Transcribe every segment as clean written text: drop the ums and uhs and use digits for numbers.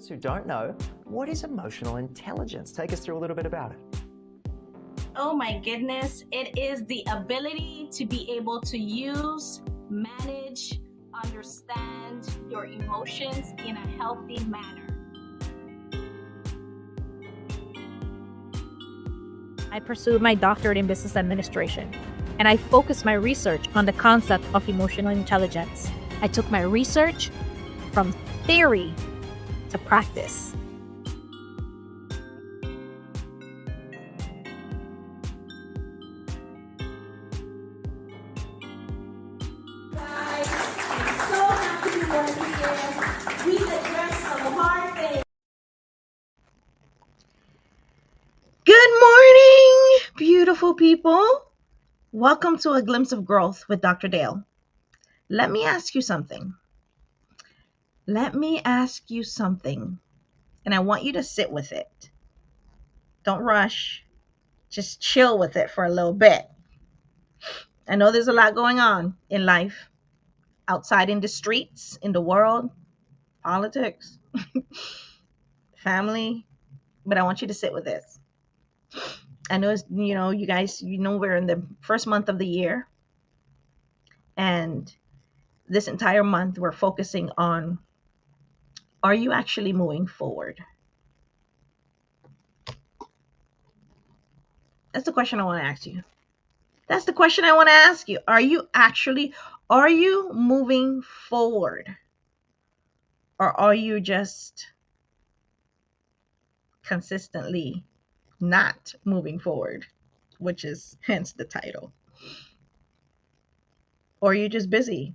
those who don't know, what is emotional intelligence? Take us through a little bit about it. Oh my goodness, it is the ability to be able to use, manage, understand your emotions in a healthy manner. I pursued my doctorate in business administration, and I focused my research on the concept of emotional intelligence. I took my research from theory to practice. Guys, I'm so happy to be here. We address some hard things. Good morning, beautiful people. Welcome to A Glimpse of Growth with Dr. Dale. Let me ask you something. And I want you to sit with it. Don't rush. Just chill with it for a little bit. I know there's a lot going on in life, outside in the streets, in the world, politics, family, but I want you to sit with this. I know, you guys, we're in the first month of the year, and this entire month we're focusing on, are you actually moving forward? That's the question I want to ask you. That's the question I want to ask you. Are you moving forward? Or are you just consistently not moving forward, which is hence the title? Or are you just busy?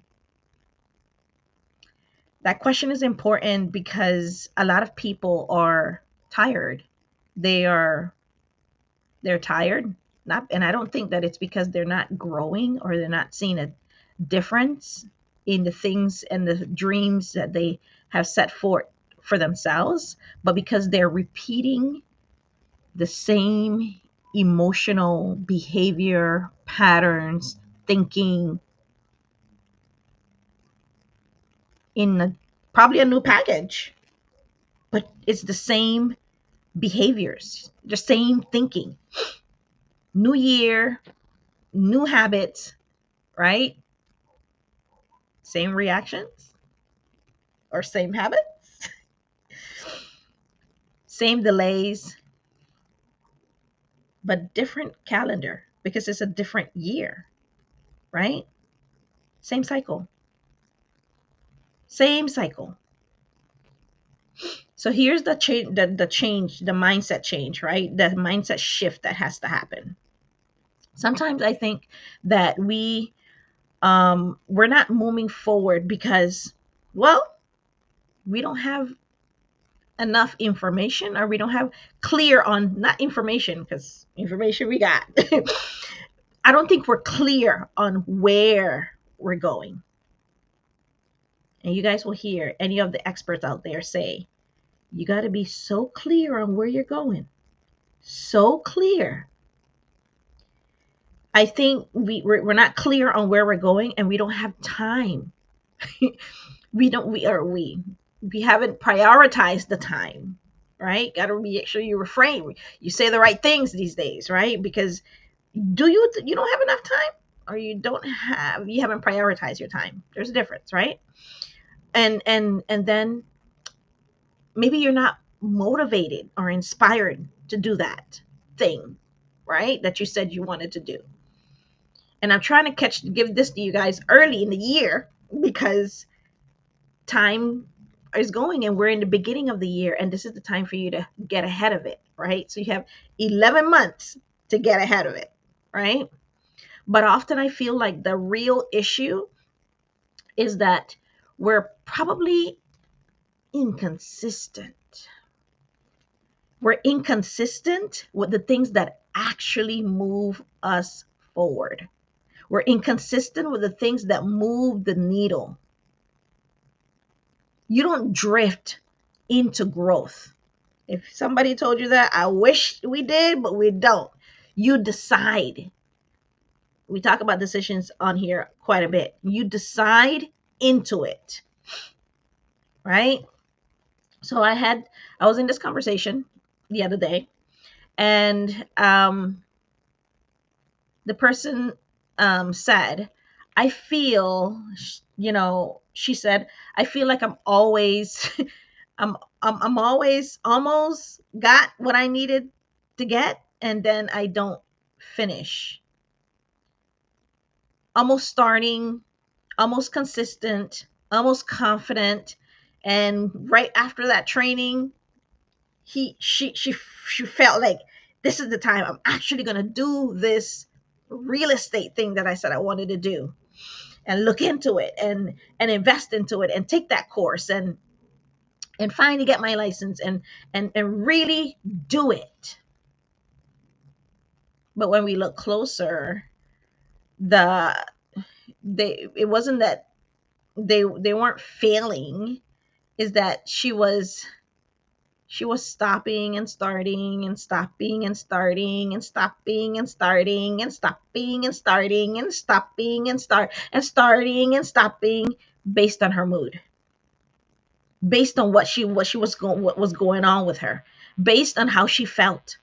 That question is important because a lot of people are tired. They're tired. And I don't think that it's because they're not growing or they're not seeing a difference in the things and the dreams that they have set forth for themselves, but because they're repeating the same emotional behavior patterns, thinking in probably a new package, but it's the same behaviors, the same thinking. New year, new habits, right? Same reactions or same habits, same delays, but different calendar because it's a different year, right? Same cycle. So here's the change, the mindset change, right? The mindset shift that has to happen. Sometimes I think that we're not moving forward because, well, we don't have enough information, or we don't have clear on, not information, because information we got. I don't think we're clear on where we're going. And you guys will hear any of the experts out there say, you got to be so clear on where you're going. So clear. I think we're not clear on where we're going, and we don't have time. we haven't prioritized the time, right? Got to make sure you refrain. You say the right things these days, right? Because you don't have enough time, or you haven't prioritized your time. There's a difference, right? And then maybe you're not motivated or inspired to do that thing, right? That you said you wanted to do. And I'm trying to give this to you guys early in the year because time is going and we're in the beginning of the year, and this is the time for you to get ahead of it, right? So you have 11 months to get ahead of it, right? But often I feel like the real issue is that we're probably inconsistent. We're inconsistent with the things that actually move us forward. We're inconsistent with the things that move the needle. You don't drift into growth. If somebody told you that, I wish we did, but we don't. You decide. We talk about decisions on here quite a bit. You decide into it, right? So I was in this conversation the other day, and the person said, I feel, she said, I feel like I'm always, I'm always almost got what I needed to get, and then I don't finish. Almost starting, almost consistent, almost confident, and right after that training, she felt like this is the time I'm actually going to do this real estate thing that I said I wanted to do, and look into it, and invest into it, and take that course, and finally get my license, and really do it. But when we look closer, the they it wasn't that they weren't failing, is that she was stopping and starting and stopping and starting and stopping and starting and stopping and starting and stopping and starting and stopping, based on her mood, based on what was going on with her, based on how she felt.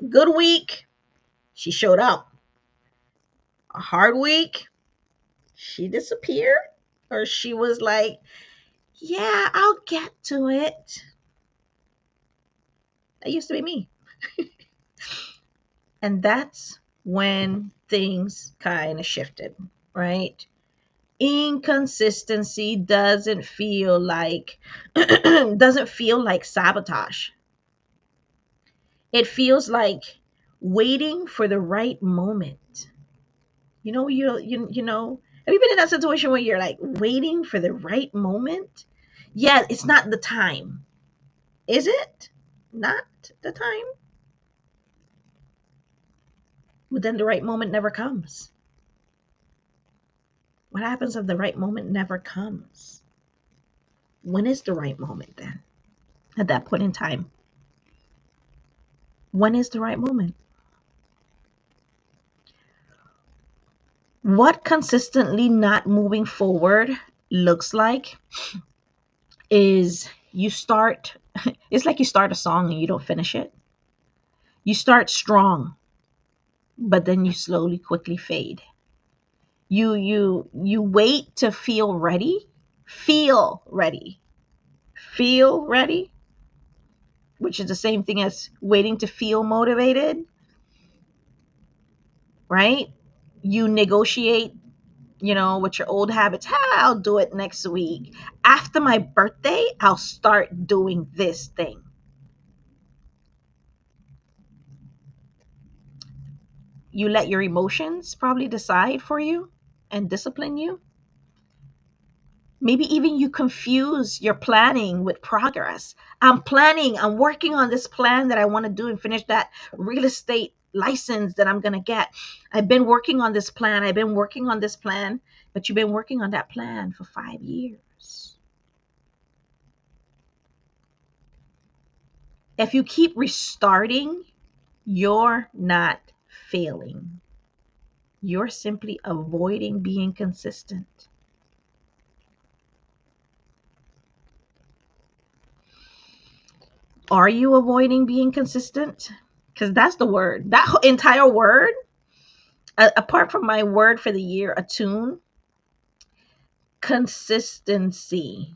Good week, she showed up. A hard week, she disappeared, or she was like, yeah, I'll get to it. That used to be me. And that's when things kind of shifted, right? Inconsistency doesn't feel like doesn't feel like sabotage. It feels like waiting for the right moment. Have you been in that situation where you're like waiting for the right moment? Yeah, it's not the time. Is it not the time? But then the right moment never comes. What happens if the right moment never comes? When is the right moment then? At that point in time, when is the right moment? What consistently not moving forward looks like is you start, it's like you start a song and you don't finish it. You start strong, but then you slowly, quickly fade. You wait to feel ready, feel ready, feel ready, which is the same thing as waiting to feel motivated, right? You negotiate, with your old habits. I'll do it next week. After my birthday, I'll start doing this thing. You let your emotions probably decide for you and discipline you. Maybe even you confuse your planning with progress. I'm working on this plan that I want to do and finish that real estate license that I'm going to get. I've been working on this plan. I've been working on this plan, but you've been working on that plan for 5 years. If you keep restarting, you're not failing. You're simply avoiding being consistent. Are you avoiding being consistent? Because that's the word. That entire word, apart from my word for the year, attune, consistency.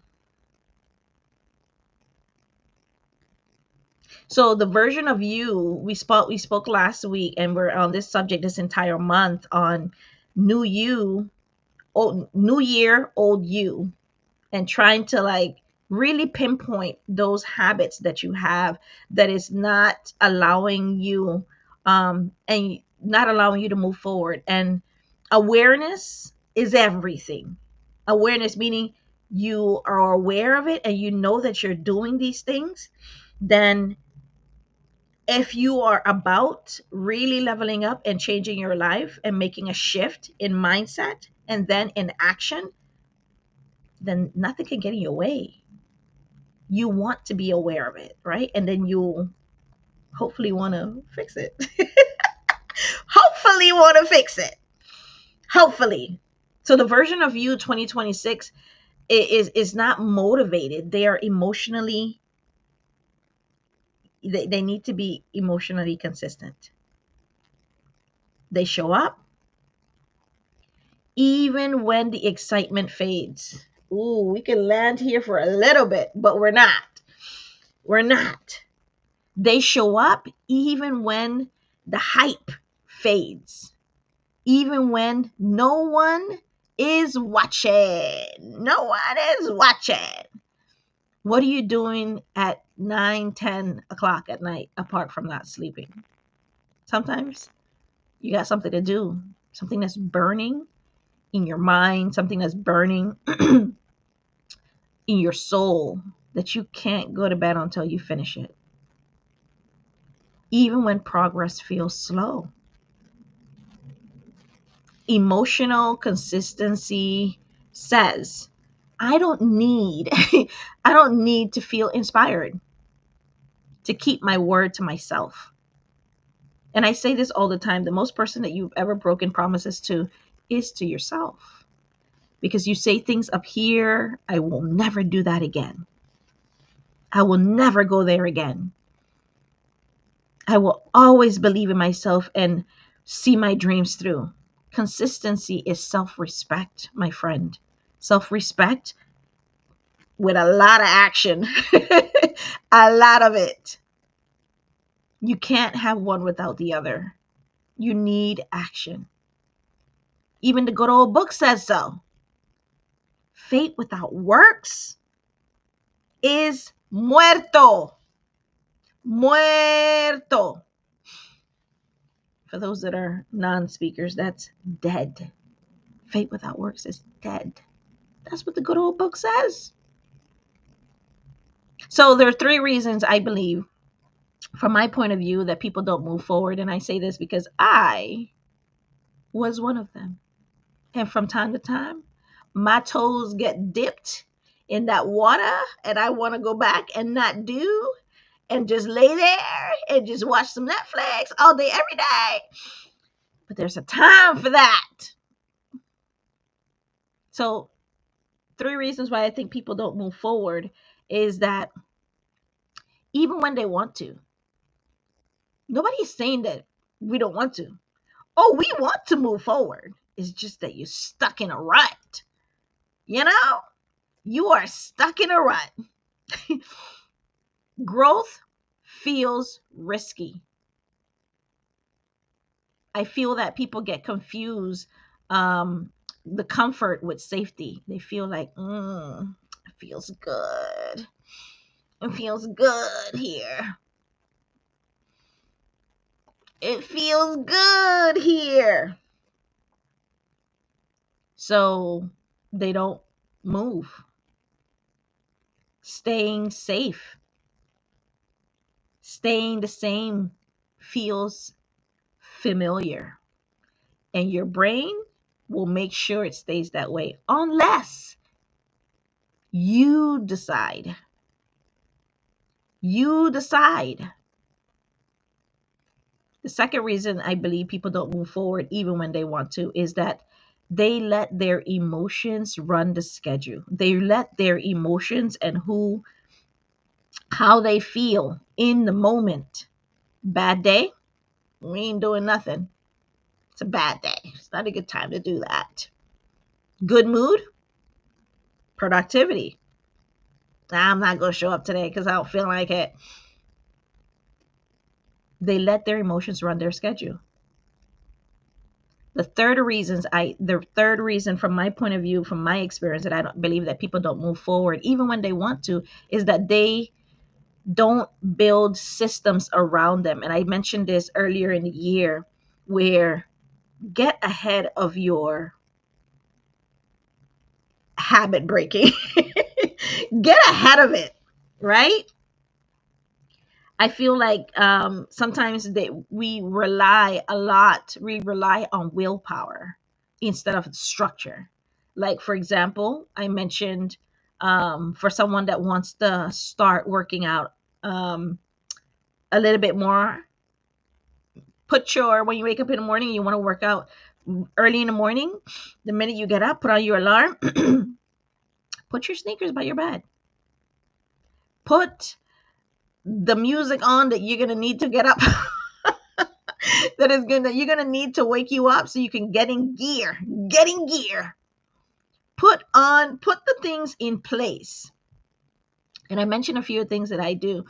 So the version of you we spoke last week, and we're on this subject this entire month on new you, new year, old you, and trying to like really pinpoint those habits that you have that is not allowing you and not allowing you to move forward. And awareness is everything. Awareness meaning you are aware of it and you know that you're doing these things. Then if you are about really leveling up and changing your life and making a shift in mindset and then in action, then nothing can get in your way. You want to be aware of it, right? And then you hopefully want to fix it. Hopefully want to fix it. Hopefully. So the version of you 2026 is not motivated. They are emotionally, they need to be emotionally consistent. They show up even when the excitement fades. Ooh, we can land here for a little bit, but we're not. We're not. They show up even when the hype fades, even when no one is watching. No one is watching. What are you doing at 9, 10 o'clock at night apart from not sleeping? Sometimes you got something to do, something that's burning in your mind, something that's burning in your soul that you can't go to bed until you finish it. Even when progress feels slow. Emotional consistency says, I don't need I don't need to feel inspired to keep my word to myself. And I say this all the time, the most person that you've ever broken promises to is to yourself. Because you say things up here, I will never do that again. I will never go there again. I will always believe in myself and see my dreams through. Consistency is self-respect, my friend. Self-respect with a lot of action. A lot of it. You can't have one without the other. You need action. Even the good old book says so. Faith without works is muerto. Muerto. For those that are non-speakers, that's dead. Faith without works is dead. That's what the good old book says. So there are 3 reasons I believe, from my point of view, that people don't move forward. And I say this because I was one of them. And from time to time, my toes get dipped in that water and I want to go back and not do and just lay there and just watch some Netflix all day, every day. But there's a time for that. So 3 reasons why I think people don't move forward is that even when they want to, nobody's saying that we don't want to. Oh, we want to move forward. It's just that you're stuck in a rut. You know, you are stuck in a rut. Growth feels risky. I feel that people get confused the comfort with safety. They feel like, it feels good. It feels good here. It feels good here. So they don't move. Staying safe. Staying the same feels familiar. And your brain will make sure it stays that way unless you decide. You decide. The second reason I believe people don't move forward even when they want to is that they let their emotions run the schedule. They let their emotions and how they feel in the moment. Bad day, we ain't doing nothing. It's a bad day. It's not a good time to do that. Good mood, productivity. I'm not going to show up today because I don't feel like it. They let their emotions run their schedule. The third reason from my point of view, from my experience, that I don't believe that people don't move forward even when they want to, is that they don't build systems around them. And I mentioned this earlier in the year, where get ahead of your habit breaking. Get ahead of it, right? I feel like sometimes we rely on willpower instead of structure. Like, for example, I mentioned for someone that wants to start working out a little bit more, when you wake up in the morning, you want to work out early in the morning, the minute you get up, put on your alarm, Put your sneakers by your bed. Put the music on that you're gonna need to get up. You're gonna need to wake you up so you can get in gear. Get in gear. Put the things in place. And I mentioned a few things that I do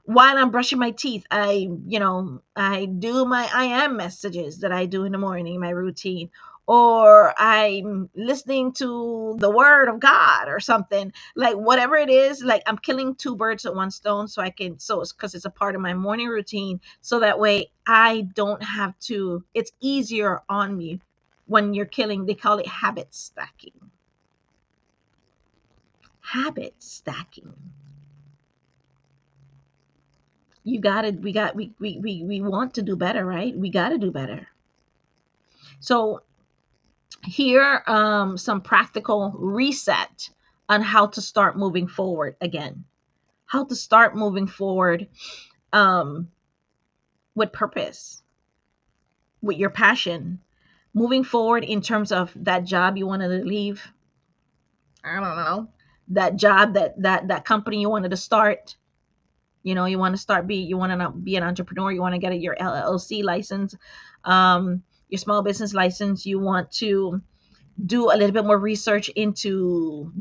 while I'm brushing my teeth. I do my I am messages that I do in the morning, my routine, or I'm listening to the word of God or something, like whatever it is. Like, I'm killing two birds with one stone, so because it's a part of my morning routine, so that way I don't have to, it's easier on me when you're killing. They call it habit stacking. Habit stacking. We want to do better, right? We got to do better. So here, some practical reset on how to start moving forward again. How to start moving forward with purpose, with your passion. Moving forward in terms of that job you wanted to leave. I don't know. That job, that company you wanted to start. You want to be an entrepreneur. You want to get your LLC license, your small business license. You want to do a little bit more research into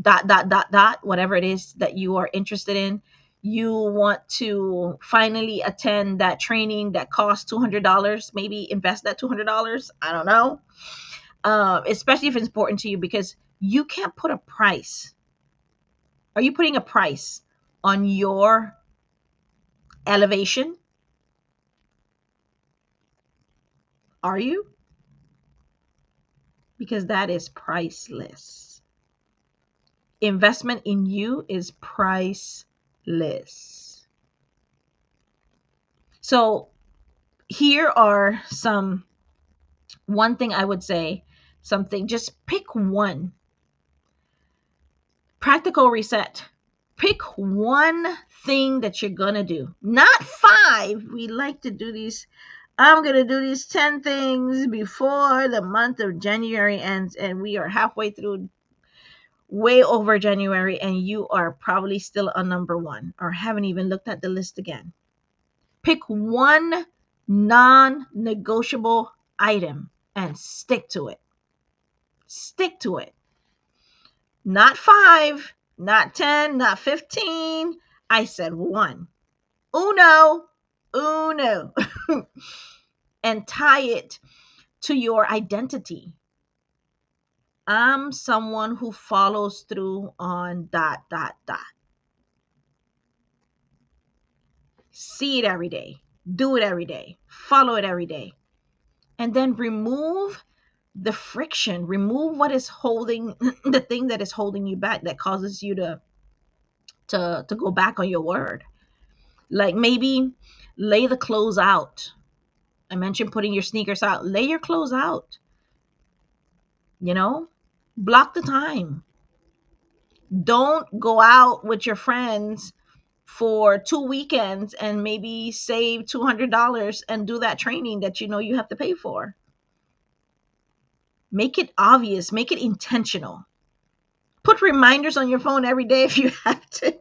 whatever it is that you are interested in. You want to finally attend that training that costs $200. Maybe invest that $200. I don't know. Especially if it's important to you, because you can't put a price. Are you putting a price on your elevation? Are you? Because that is priceless. Investment in you is priceless. So here are one thing I would say, just pick one. Practical reset. Pick one thing that you're going to do. Not 5. We like to do these. I'm going to do these 10 things before the month of January ends, and we are halfway through, way over January, and you are probably still on number 1 or haven't even looked at the list again. Pick one non-negotiable item and stick to it. Stick to it. Not 5, not 10, not 15. I said 1. Uno. And tie it to your identity. I'm someone who follows through on ... See it every day. Do it every day. Follow it every day. And then remove the friction. Remove what is holding, the thing that is holding you back, that causes you to go back on your word. Like, maybe lay the clothes out. I mentioned putting your sneakers out. Lay your clothes out. Block the time. Don't go out with your friends for 2 weekends and maybe save $200 and do that training that you have to pay for. Make it obvious. Make it intentional. Put reminders on your phone every day if you have to.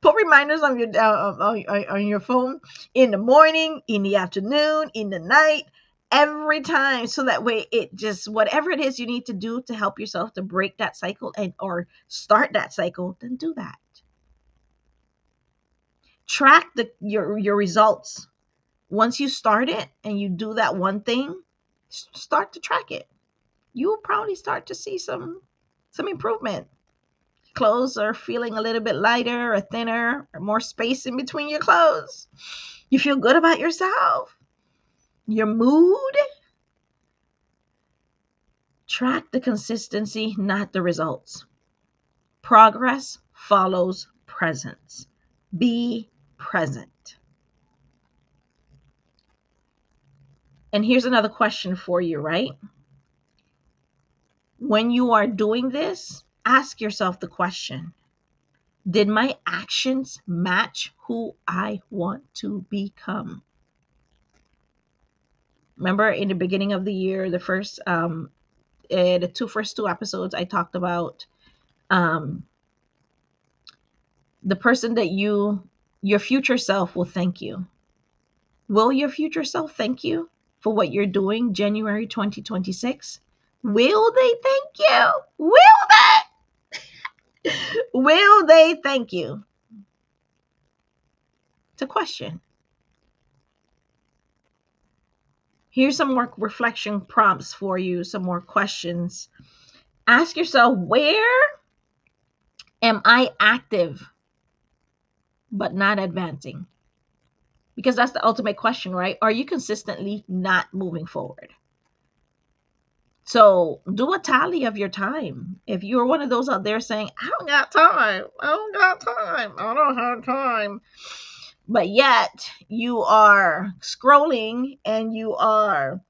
Put reminders on your phone in the morning, in the afternoon, in the night, every time, so that way it just, whatever it is you need to do to help yourself to break that cycle or start that cycle, then do that. Track your results. Once you start it and you do that one thing, start to track it. You will probably start to see some improvement. Clothes are feeling a little bit lighter or thinner, or more space in between your clothes. You feel good about yourself. Your mood. Track the consistency, not the results. Progress follows presence. Be present. And here's another question for you, right? When you are doing this, ask yourself the question: did my actions match who I want to become? Remember, in the beginning of the year, the first two episodes, I talked about the person that your future self will thank you. Will your future self thank you for what you're doing January 2026? Will they thank you? Will they? Will they thank you? It's a question. Here's some more reflection prompts for you, some more questions. Ask yourself, where am I active but not advancing? Because that's the ultimate question, right? Are you consistently not moving forward? So do a tally of your time. If you're one of those out there saying, I don't got time, I don't have time, but yet you are scrolling and you are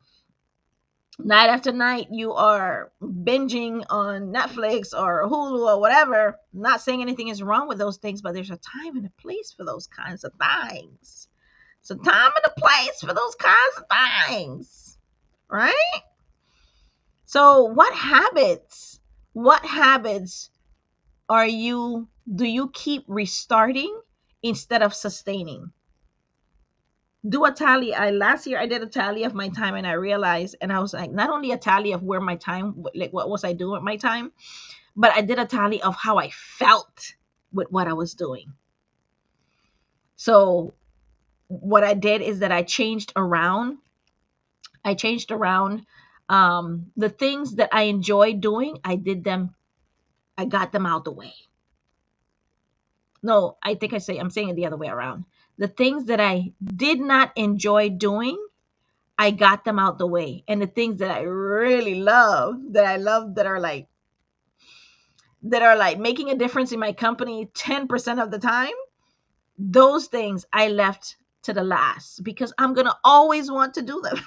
night after night, you are binging on Netflix or Hulu or whatever. I'm not saying anything is wrong with those things, but there's a time and a place for those kinds of things. So time and a place for those kinds of things, right? So what habits do you keep restarting instead of sustaining? Do a tally. Last year I did a tally of my time, and I realized, and I was like, not only a tally of where my time, like what was I doing with my time, but I did a tally of how I felt with what I was doing. So what I did is that I changed around the things that I enjoyed doing. I got them out the way. No, I'm saying it the other way around. The things that I did not enjoy doing, I got them out the way. And the things that I really love, that are like making a difference in my company 10% of the time, those things I left to the last because I'm going to always want to do them.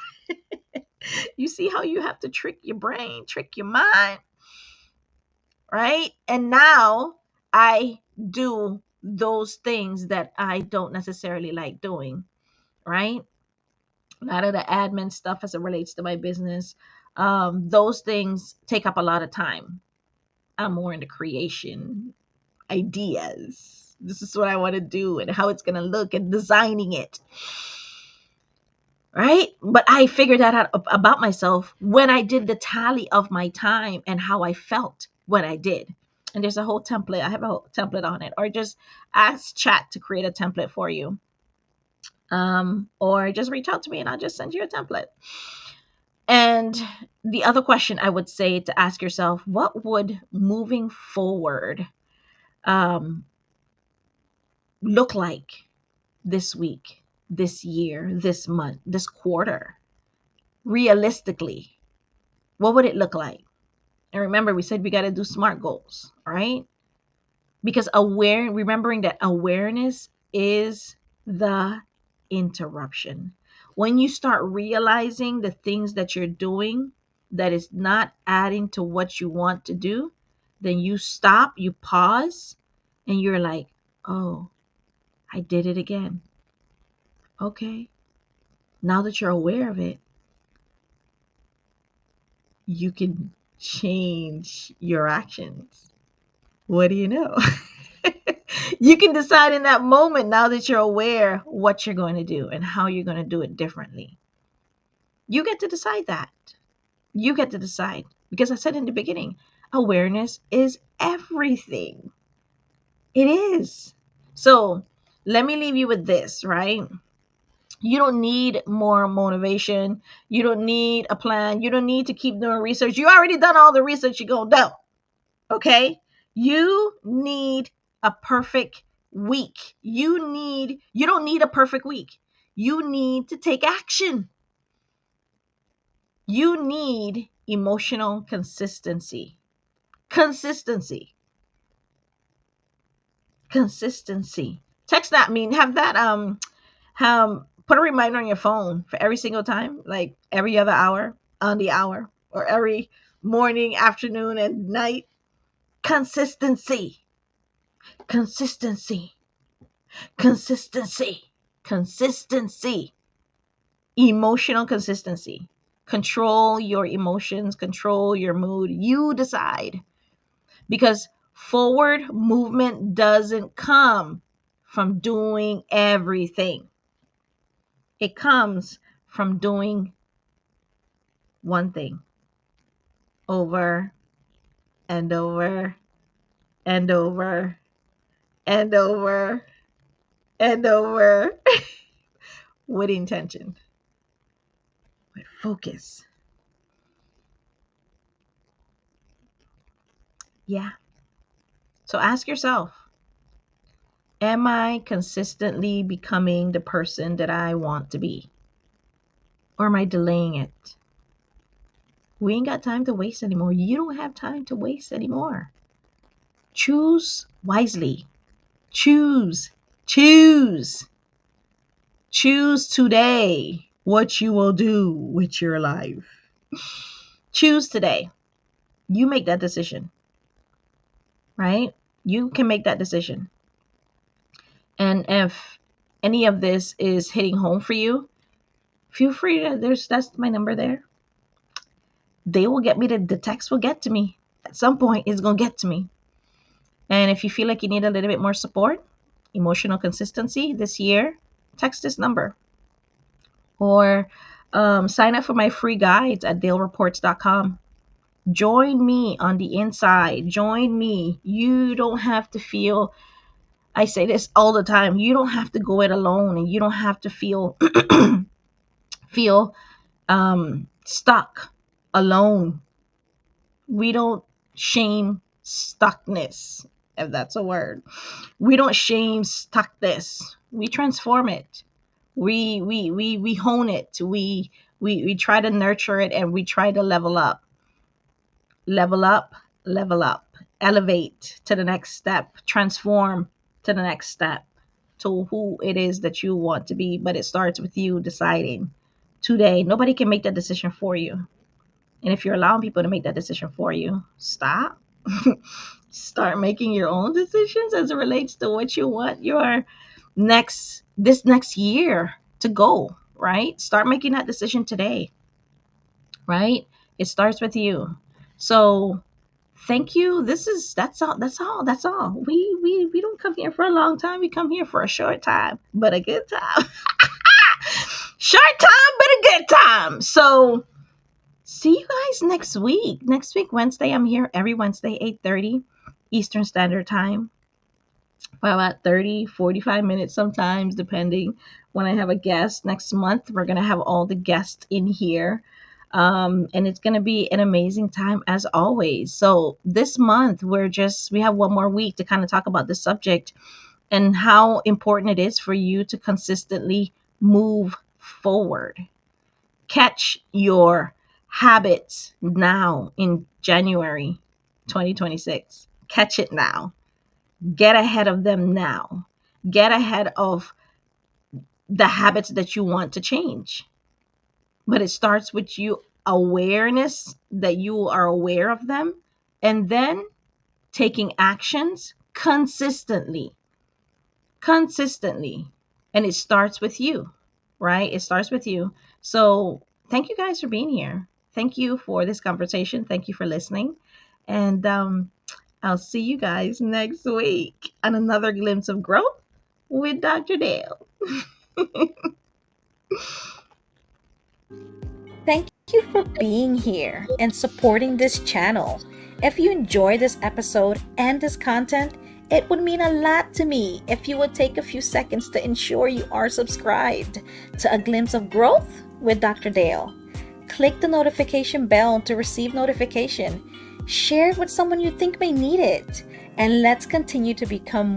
You see how you have to trick your brain, trick your mind, right? And now I do those things that I don't necessarily like doing, right? A lot of the admin stuff as it relates to my business, those things take up a lot of time. I'm more into creation, ideas. This is what I want to do and how it's going to look and designing it. Right? But I figured that out about myself when I did the tally of my time and how I felt when I did. And there's a whole template. I have a whole template on it. Or just ask chat to create a template for you. Or just reach out to me and I'll just send you a template. And the other question I would say to ask yourself, what would moving forward look like this week, this year, this month, this quarter? Realistically, what would it look like? And remember, we said we got to do SMART goals, right? Because remembering that awareness is the interruption. When you start realizing the things that you're doing that is not adding to what you want to do, then you stop, you pause, and you're like, oh, I did it again. Okay. Now that you're aware of it, you can change your actions. What do you know? You can decide in that moment, now that you're aware, what you're going to do and how you're going to do it differently. You get to decide that. You get to decide. Because I said in the beginning, awareness is everything. It is. So let me leave you with this, right? You don't need more motivation. You don't need a plan. You don't need to keep doing research. You already done all the research you're going to do. Okay? You need a perfect week. You don't need a perfect week. You need to take action. You need emotional consistency. Consistency. Text that, have that put a reminder on your phone for every single time, like every other hour, on the hour, or every morning, afternoon, and night. Consistency. Emotional consistency. Control your emotions, control your mood. You decide. Because Forward movement doesn't come from doing everything. It comes from doing one thing over and over and over and over and over with intention, with focus. Yeah. So ask yourself, am I consistently becoming the person that I want to be? Or am I delaying it? We ain't got time to waste anymore. You don't have time to waste anymore. Choose wisely. Choose. Choose. Choose today what you will do with your life. Choose today. You make that decision, right? You can make that decision. And if any of this is hitting home for you, feel free to, that's my number there. They will get me the text will get to me. At some point, it's going to get to me. And if you feel like you need a little bit more support, emotional consistency this year, text this number. Or sign up for my free guides at dalereports.com. Join me on the inside. Join me. You don't have to feel, I say this all the time, you don't have to go it alone, and you don't have to feel stuck alone. We don't shame stuckness, if that's a word. We don't shame stuckness. We transform it. We hone it. We try to nurture it, and we try to level up. Level up, level up. Elevate to the next step. Transform to the next step, to who it is that you want to be. But it starts with you deciding today. Nobody can make that decision for you. And if you're allowing people to make that decision for you, stop. Start making your own decisions as it relates to what you want this next year to go, right? Start making that decision today, right? It starts with you. So thank you. That's all. We don't come here for a long time. We come here for a short time, but a good time. Short time, but a good time. So see you guys next week. Next week, Wednesday, I'm here every Wednesday, 8:30 Eastern Standard Time. For about 30, 45 minutes sometimes, depending when I have a guest. Next month, we're going to have all the guests in here. And it's going to be an amazing time as always. So this month, we have one more week to kind of talk about the subject and how important it is for you to consistently move forward. Catch your habits now in January 2026. Catch it now. Get ahead of them now. Get ahead of the habits that you want to change. But it starts with you awareness that you are aware of them, and then taking actions consistently. And it starts with you, right? It starts with you. So thank you guys for being here. Thank you for this conversation. Thank you for listening. And I'll see you guys next week on another glimpse of growth with Dr. Dale. Thank you for being here and supporting this channel. If you enjoy this episode and this content, it would mean a lot to me if you would take a few seconds to ensure you are subscribed to A Glimpse of Growth with Dr. Dale. Click the notification bell to receive notification. Share it with someone you think may need it. And let's continue to become